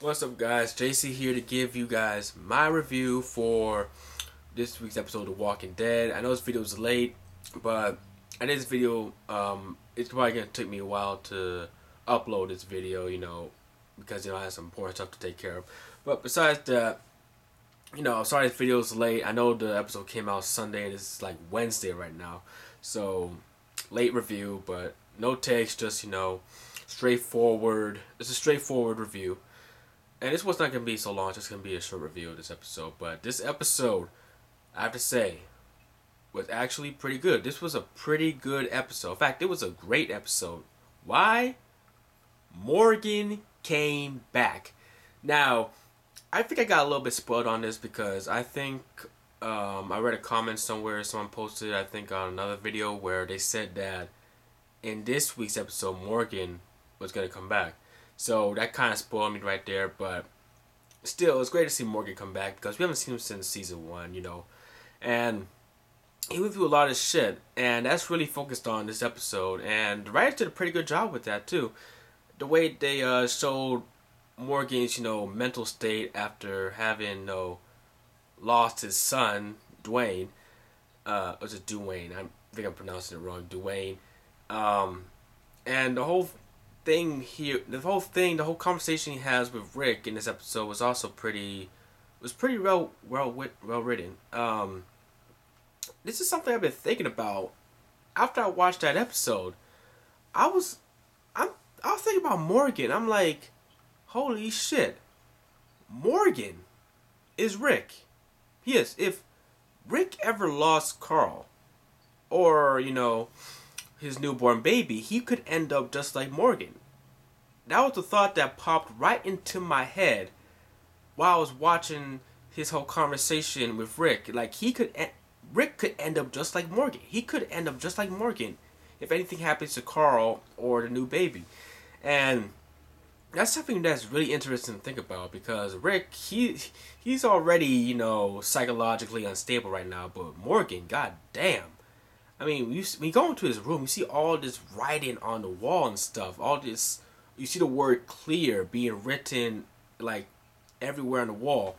What's up, guys? JC here to give you guys my review for this week's episode of Walking Dead. I know this video is late, but I did this video. It's probably gonna take me a while to upload this video, because I have some important stuff to take care of. But besides that, I'm sorry this video is late. I know the episode came out Sunday and it's like Wednesday right now, so late review, but no takes, just straightforward. It's a straightforward review. And this was not going to be so long, it's just going to be a short review of this episode. But this episode, I have to say, was actually pretty good. This was a pretty good episode. In fact, it was a great episode. Why? Morgan came back. Now, I think I got a little bit spoiled on this because I think I read a comment somewhere, someone posted, I think on another video, where they said that in this week's episode, Morgan was going to come back. So that kind of spoiled me right there, but still, it's great to see Morgan come back because we haven't seen him since season 1, and he went through a lot of shit, and that's really focused on this episode, and the writers did a pretty good job with that too. The way they showed Morgan's, mental state after having, lost his son, Dwayne, or is it Duane? I think I'm pronouncing it wrong, Duane, and the whole conversation he has with Rick in this episode was also pretty well written. This is something I've been thinking about after I watched that episode. I was thinking about Morgan. I'm like, holy shit, Morgan is Rick. Yes, if Rick ever lost Carl, or his newborn baby, he could end up just like Morgan. That was the thought that popped right into my head while I was watching his whole conversation with Rick. Like, Rick could end up just like Morgan. He could end up just like Morgan if anything happens to Carl or the new baby. And that's something that's really interesting to think about because Rick, he's already, psychologically unstable right now, but Morgan, god damn. I mean, when you go into his room, you see all this writing on the wall and stuff. All this, you see the word clear being written like everywhere on the wall.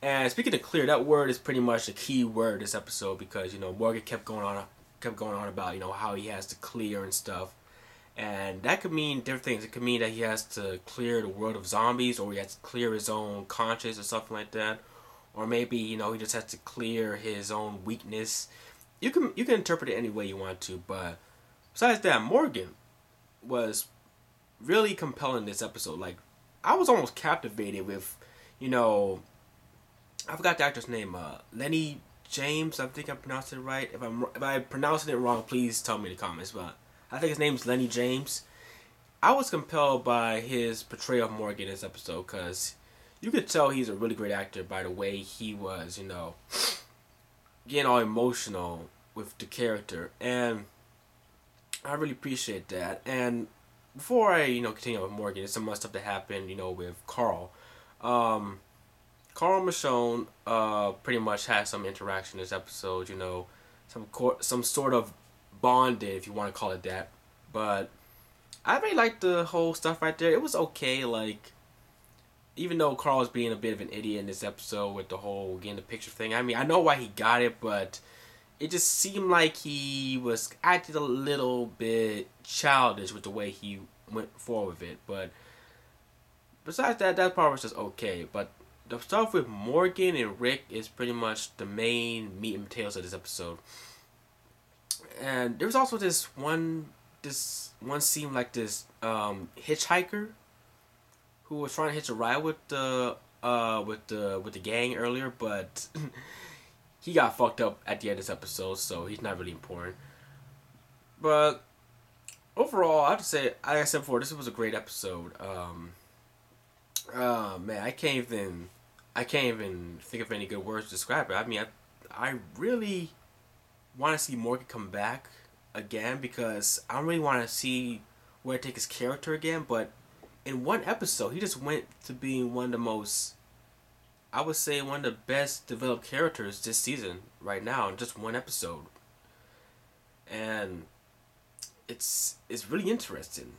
And speaking of clear, that word is pretty much the key word this episode because Morgan kept going on about how he has to clear and stuff, and that could mean different things. It could mean that he has to clear the world of zombies, or he has to clear his own conscience or something like that, or maybe he just has to clear his own weakness. You can interpret it any way you want to, but besides that, Morgan was really compelling this episode. Like, I was almost captivated with, I forgot the actor's name, Lenny James. I think I pronounced it right. If I'm pronouncing it wrong, please tell me in the comments. But I think his name is Lenny James. I was compelled by his portrayal of Morgan in this episode because you could tell he's a really great actor by the way he was, getting all emotional with the character, and I really appreciate that. And before I continue with Morgan, there's some other stuff that happened with Carl. Carl and Michonne pretty much had some interaction this episode. Some sort of bonding, if you want to call it that. But I really liked the whole stuff right there. It was okay. Like, even though Carl's being a bit of an idiot in this episode with the whole getting the picture thing. I mean, I know why he got it, but it just seemed like he was acting a little bit childish with the way he went forward with it. But besides that part was just okay. But the stuff with Morgan and Rick is pretty much the main meat and potatoes of this episode. And there was also this one scene like this hitchhiker who was trying to hitch a ride with the gang earlier, but he got fucked up at the end of this episode, so he's not really important. But overall, I have to say, like I said before, this was a great episode. Man, I can't even think of any good words to describe it. I mean, I really want to see Morgan come back again because I really want to see where to take his character again, but in one episode, he just went to being one of the most, I would say, one of the best developed characters this season right now in just one episode. And it's really interesting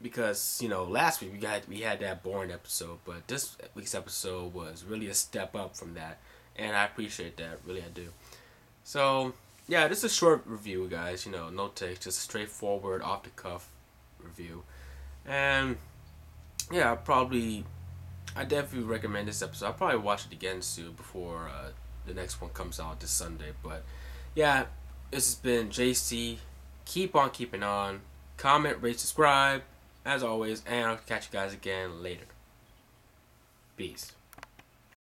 because last week we had that boring episode, but this week's episode was really a step up from that, and I appreciate that. Really, I do. So yeah, this is a short review, guys. No takes, just a straightforward, off the cuff review, and yeah, I definitely recommend this episode. I'll probably watch it again soon before the next one comes out this Sunday. But yeah, this has been JC. Keep on keeping on. Comment, rate, subscribe, as always, and I'll catch you guys again later. Peace.